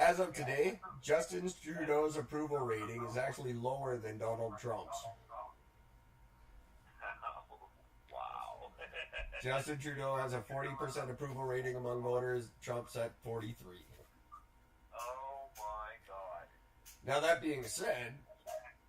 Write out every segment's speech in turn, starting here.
as of today, Justin Trudeau's approval rating is actually lower than Donald Trump's. Wow. Justin Trudeau has a 40% approval rating among voters. Trump's at 43. Oh my God. Now that being said,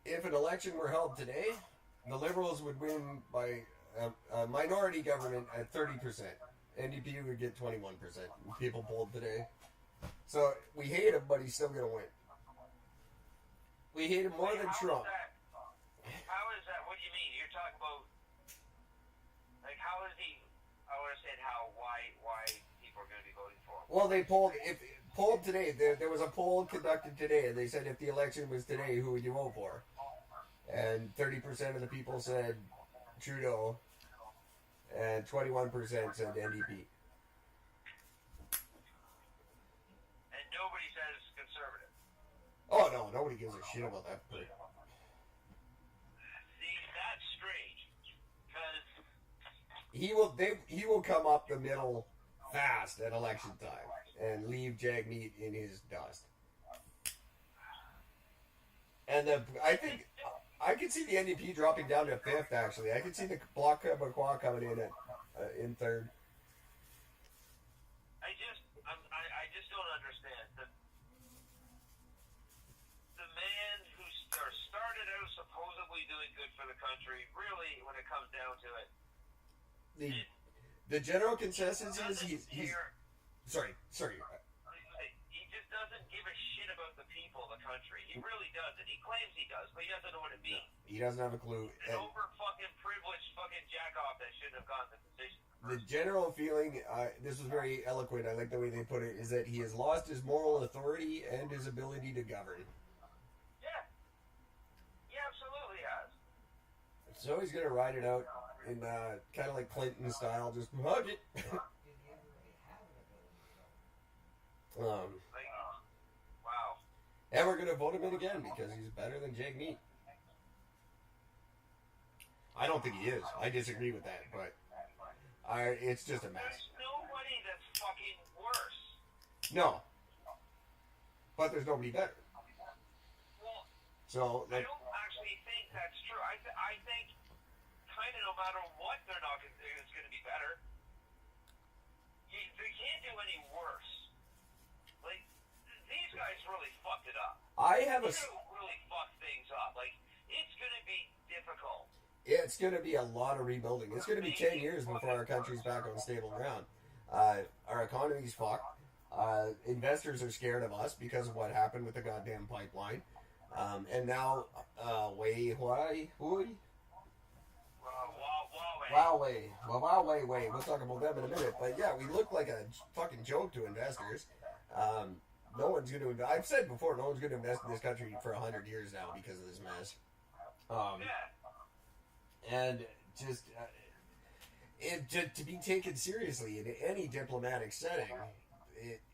if an election were held today, the Liberals would win by a minority government at 30%. NDP would get 21%. People polled today. So we hate him, but he's still going to win. We hate him more than Trump. How is that? What do you mean? You're talking about, like, how is he? I understand why people are going to be voting for him. Well, they polled today. There was a poll conducted today, and they said if the election was today, who would you vote for? And 30% of the people said Trudeau, and 21% said NDP. And nobody says conservative. Oh no, nobody gives a shit about that. See, that's strange, because He will come up the middle fast at election time and leave Jagmeet in his dust. And I think I could see the NDP dropping down to fifth. Actually, I could see the Bloc Québécois coming in at in third. I just don't understand the man who started out supposedly doing good for the country. Really, when it comes down to it, the general consensus is he's sorry. He just doesn't give a shit about the people of the country. He really doesn't. He claims he does, but he doesn't know what it means. He doesn't have a clue. An over fucking privileged fucking jack off that shouldn't have gotten the position. The general feeling, this was very eloquent, I like the way they put it, is that he has lost his moral authority and his ability to govern. Yeah. He absolutely has. So he's going to ride it out in kind of like Clinton style, just hug it. Wow. And we're going to vote him in again because he's better than Jagmeet. I don't think he is. I disagree with that, but it's just a mess. There's nobody that's fucking worse. No. But there's nobody better. Well, so I don't actually think that's true. I think kind of no matter what, they're not gonna, it's going to be better. They can't do any worse. Like, these guys really fucked it up. Really fucked things up. Like, it's going to be difficult. It's going to be a lot of rebuilding. It's going to be 10 years before our country's back on stable ground. Our economy's fucked. Investors are scared of us because of what happened with the goddamn pipeline. And now, Huawei. We'll talk about them in a minute. But yeah, we look like a fucking joke to investors. No one's going to. I've said before, no one's going to invest in this country for 100 years now because of this mess. And just to be taken seriously in any diplomatic setting,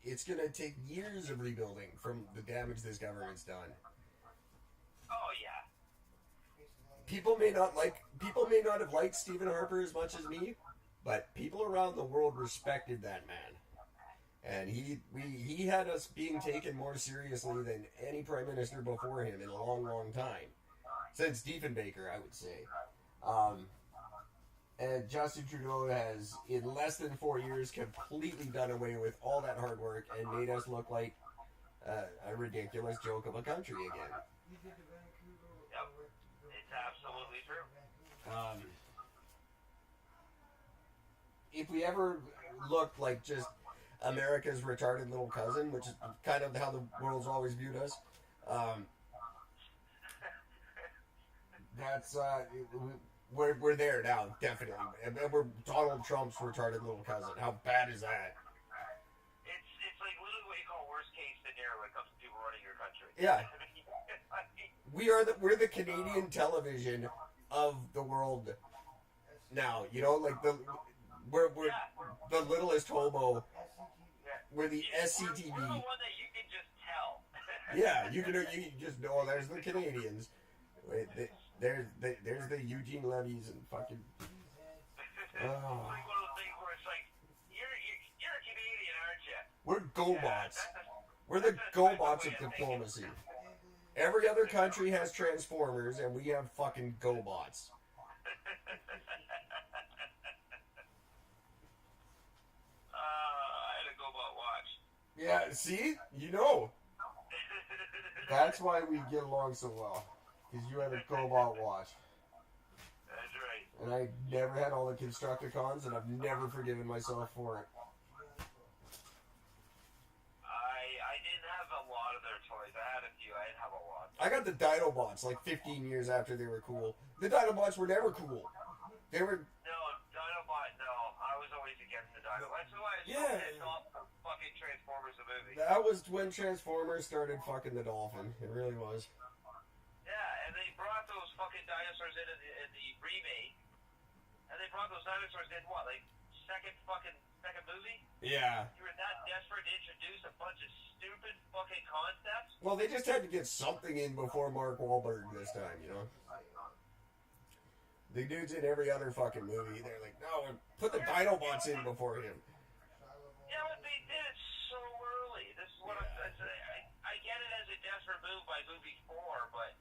it's going to take years of rebuilding from the damage this government's done. Oh yeah. People may not have liked Stephen Harper as much as me, but people around the world respected that man. And he had us being taken more seriously than any prime minister before him in a long, long time. Since Diefenbaker, I would say. And Justin Trudeau has, in less than 4 years, completely done away with all that hard work and made us look like a ridiculous joke of a country again. Yep. It's absolutely true. If we ever looked like just America's retarded little cousin, which is kind of how the world's always viewed us, that's we're there now, definitely. And we're Donald Trump's retarded little cousin. How bad is that? It's like literally what you call worst case scenario when it comes to people running your country. Yeah. We're the Canadian television of the world now. You know, like we're the littlest homo. We're the SCTV. We're the one that you can just tell. Yeah, you can just know. Oh, there's the Canadians. Wait, there's the Eugene Levy's and fucking. It's like one of those things where it's like you're a Canadian, aren't you? We're GoBots. We're the GoBots of diplomacy. Every other country has Transformers, and we have fucking GoBots. I had a GoBot watch. Yeah, see? You know. That's why we get along so well. Because you had a GoBot watch. That's right. And I never had all the Constructicons, and I've never forgiven myself for it. I didn't have a lot of their toys. I had a few. I didn't have a lot. I got the Dinobots like 15 years after they were cool. The Dinobots were never cool. They were... No, Dinobot, no. I was always against the Dinobots. So I was pissed off from fucking Transformers the movie. That was when Transformers started fucking the dolphin. It really was. Yeah, and they brought those fucking dinosaurs in the remake. And they brought those dinosaurs in what, like second movie? Yeah. You were that desperate to introduce a bunch of stupid fucking concepts? Well, they just had to get something in before Mark Wahlberg this time, you know? The dude's in every other fucking movie. They're like, no, put the Dinobots in before him. Yeah, but they did it so early. This is what I get it as a desperate move by movie 4, but...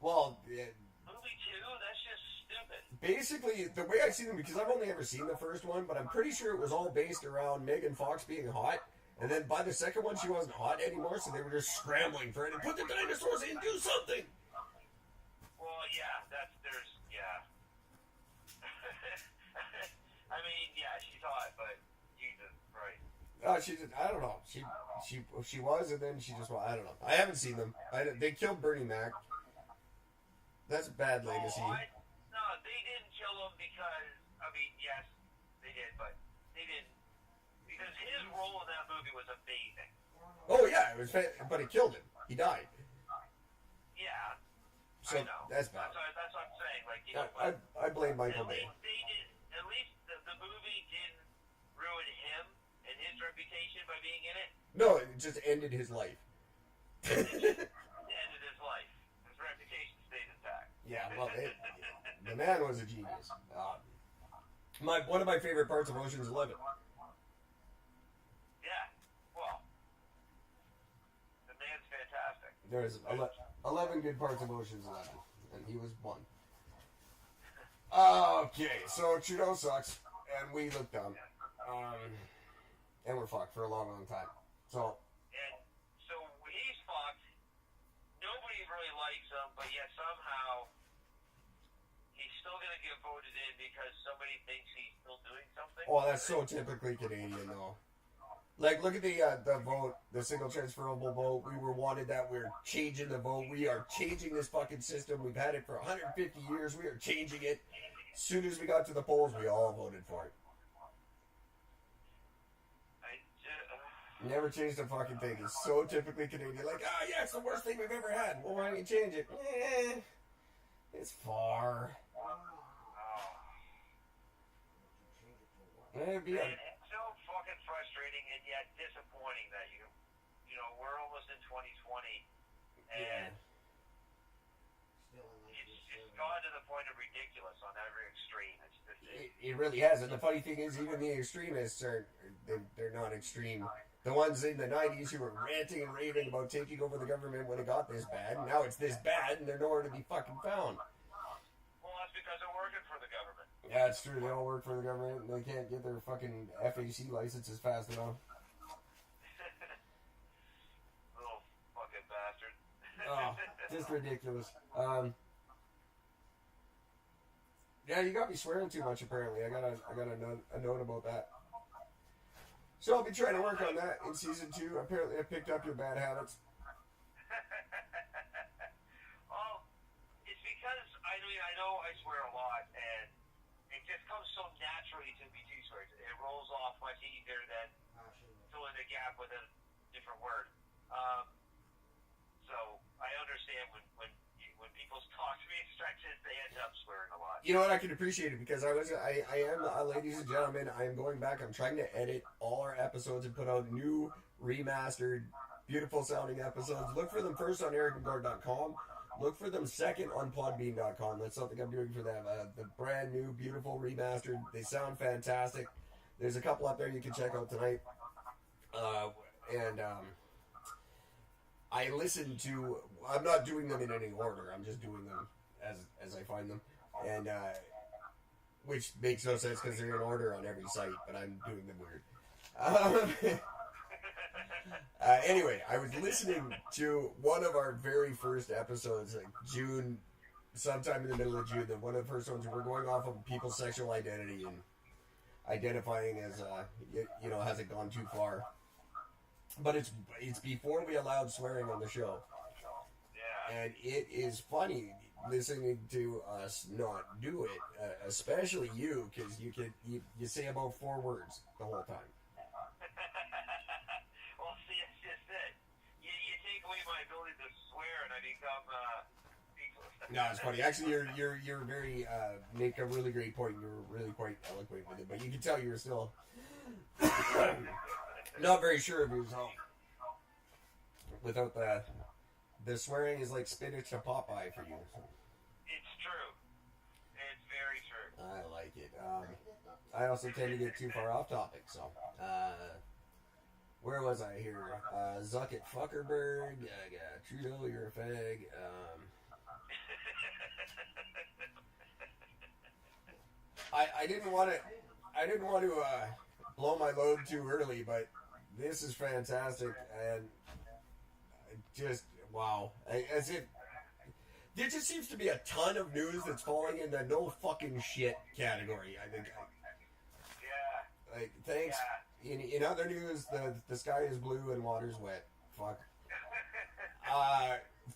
Well, yeah. Movie 2, that's just stupid. Basically, the way I see them, because I've only ever seen the first one, but I'm pretty sure it was all based around Megan Fox being hot. And then by the second one, she wasn't hot anymore, so they were just scrambling for it. And put the dinosaurs in, do something! Well, yeah, yeah. I mean, yeah, she's hot, but Jesus, right. I don't know. She was, and then she just, well, I don't know. I haven't seen them. They killed Bernie Mac. That's a bad legacy. No, they didn't kill him because, I mean, yes, they did, but they didn't. Because his role in that movie was amazing. Oh, yeah, it was, but it killed him. He died. Yeah. So, I know. that's bad. That's what I'm saying. Like, you know, I blame Michael Bay. At least the movie didn't ruin him and his reputation by being in it. No, it just ended his life. It ended his life. His reputation stayed intact. Yeah, well, the man was a genius. One of my favorite parts of Ocean's 11. Yeah, well, the man's fantastic. There's 11 good parts of Ocean's 11, and he was one. Okay, so Trudeau sucks, and we look dumb. And we're fucked for a long, long time. So he's fucked. Nobody really likes him, but yet somehow he's still going to get voted in because somebody thinks he's still doing something. Oh, that's so typically Canadian, though. Like, look at the vote, the single transferable vote. We were wanted that. We're changing the vote. We are changing this fucking system. We've had it for 150 years. We are changing it. As soon as we got to the polls, we all voted for it. Never changed a fucking thing. It's so typically Canadian. Like, yeah, it's the worst thing we've ever had. Well, why don't you change it? It's far. It'd be it's so fucking frustrating and yet disappointing that you know, we're almost in 2020 and it's gone to the point of ridiculous on every extreme. It really has, and the funny thing is, even the extremists they're not extreme. The ones in the 90s who were ranting and raving about taking over the government when it got this bad, and now it's this bad, and they're nowhere to be fucking found. Well, that's because they're working for the government. Yeah, it's true. They all work for the government, and they can't get their fucking FAC licenses fast enough. Little fucking bastard. Just ridiculous. Yeah, you got me swearing too much. Apparently, I got a note about that. So I'll be trying to work on that in season 2. Apparently, I picked up your bad habits. Well, it's because I know I swear a lot, and it just comes so naturally to me to swear. It rolls off much easier than filling the gap with a different word. So I understand when people talk to me in stretches, they end up swearing a lot. You know what? I can appreciate it because I am, ladies and gentlemen, I am going back. I'm trying to edit all our episodes and put out new, remastered, beautiful sounding episodes. Look for them first on ericandgord.com. Look for them second on podbean.com. That's something I'm doing for them. The brand new, beautiful, remastered. They sound fantastic. There's a couple up there you can check out tonight. I listen to. I'm not doing them in any order. I'm just doing them as I find them, and which makes no sense because they're in order on every site. But I'm doing them weird. Anyway, I was listening to one of our very first episodes, like June, sometime in the middle of June. That one of the first ones we're going off of people's sexual identity and identifying as, hasn't gone too far. But it's before we allowed swearing on the show. Yeah. And it is funny listening to us not do it, especially you, because you say about 4 words the whole time. Well, see, it's just it. You take away my ability to swear, and I become. No, it's funny. Actually, you're very make a really great point. You're really quite eloquent with it, but you can tell you were still not very sure of yourself. Without the swearing is like spinach to Popeye for you. It's true. It's very true. I like it. I also tend to get too far off topic, so. Where was I here? Zuck at Fuckerberg. Trudeau, you're a fag. I didn't want to blow my load too early, but this is fantastic and just wow. As if there just seems to be a ton of news that's falling in the no fucking shit category. I think. Yeah. Like thanks. Yeah. In other news, the sky is blue and water's wet. Fuck.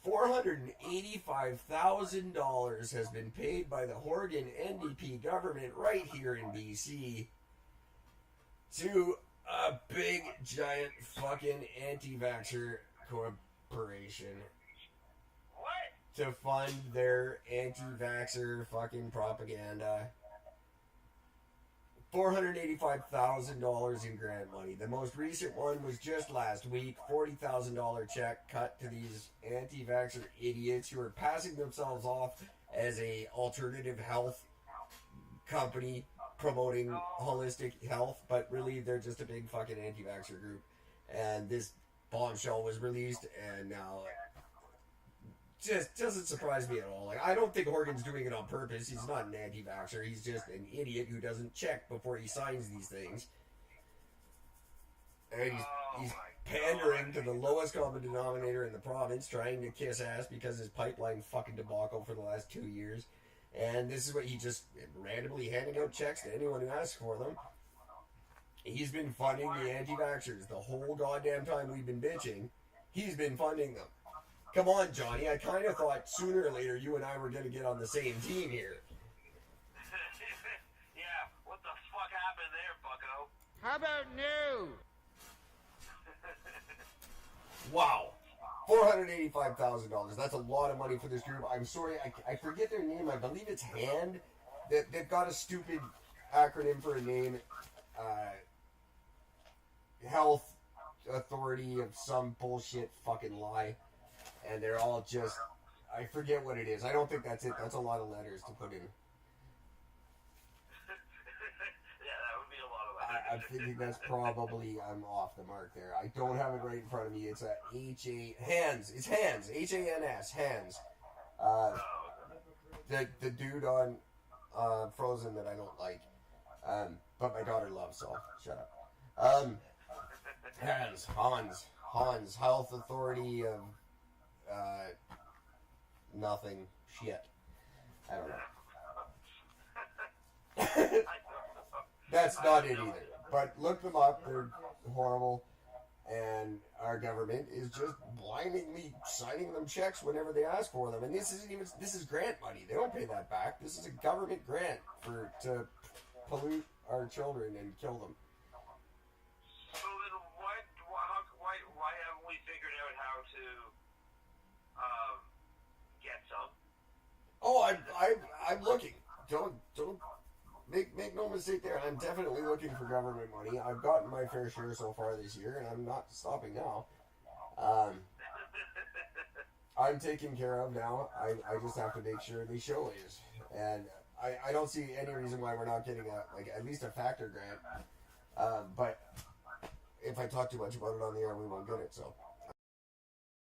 $485,000 has been paid by the Horgan NDP government right here in BC to a big, giant, fucking anti-vaxxer corporation. What? To fund their anti-vaxxer fucking propaganda. $485,000 in grant money. The most recent one was just last week. $40,000 check cut to these anti-vaxxer idiots who are passing themselves off as a alternative health company promoting holistic health, but really they're just a big fucking anti-vaxxer group. And this bombshell was released, and now just doesn't surprise me at all. Like, I don't think Horgan's doing it on purpose. He's not an anti-vaxxer. He's just an idiot who doesn't check before he signs these things. And he's pandering to the lowest common denominator in the province, trying to kiss ass because his pipeline fucking debacle for the last 2 years. And this is what he just randomly handing out checks to anyone who asks for them. He's been funding the anti-vaxxers the whole goddamn time we've been bitching. He's been funding them. Come on, Johnny. I kind of thought sooner or later you and I were going to get on the same team here. Yeah, what the fuck happened there, bucko? How about new? Wow. $485,000. That's a lot of money for this group. I'm sorry, I forget their name. I believe it's HAND. They've got a stupid acronym for a name. Health Authority of some bullshit fucking lie. And they're all just, I forget what it is. I don't think that's it. That's a lot of letters to put in. Yeah, that would be a lot of letters. I'm thinking that's probably, I'm off the mark there. I don't have it right in front of me. It's a HANS. It's HANS. HANS. HANS. The dude on Frozen that I don't like. But my daughter loves, so shut up. Hans. Health Authority of nothing. Shit. I don't know. That's not it either. But look them up. They're horrible. And our government is just blindly signing them checks whenever they ask for them. And this is grant money. They don't pay that back. This is a government grant to pollute our children and kill them. So then why haven't we figured out how to get some? Oh, I'm looking. Don't make no mistake there. I'm definitely looking for government money. I've gotten my fair share so far this year, and I'm not stopping now. I'm taken care of now. I just have to make sure the show is. And I don't see any reason why we're not getting at least a factor grant. But if I talk too much about it on the air, we won't get it, so.